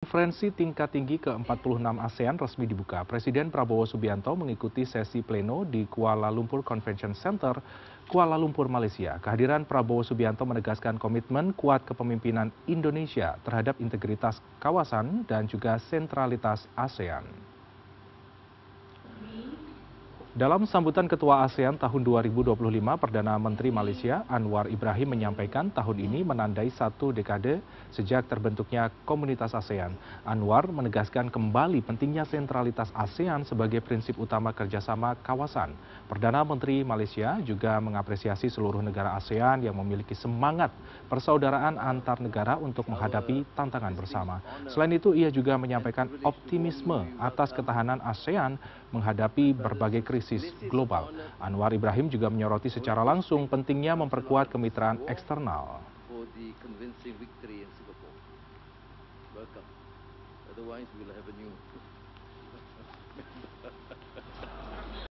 Konferensi tingkat tinggi ke-46 ASEAN resmi dibuka. Presiden Prabowo Subianto mengikuti sesi pleno di Kuala Lumpur Convention Center, Kuala Lumpur, Malaysia. Kehadiran Prabowo Subianto menegaskan komitmen kuat kepemimpinan Indonesia terhadap integritas kawasan dan juga sentralitas ASEAN. Dalam sambutan Ketua ASEAN tahun 2025, Perdana Menteri Malaysia Anwar Ibrahim menyampaikan tahun ini menandai satu dekade sejak terbentuknya komunitas ASEAN. Anwar menegaskan kembali pentingnya sentralitas ASEAN sebagai prinsip utama kerjasama kawasan. Perdana Menteri Malaysia juga mengapresiasi seluruh negara ASEAN yang memiliki semangat persaudaraan antar negara untuk menghadapi tantangan bersama. Selain itu, ia juga menyampaikan optimisme atas ketahanan ASEAN menghadapi berbagai krisis global. Anwar Ibrahim juga menyoroti secara langsung pentingnya memperkuat kemitraan eksternal.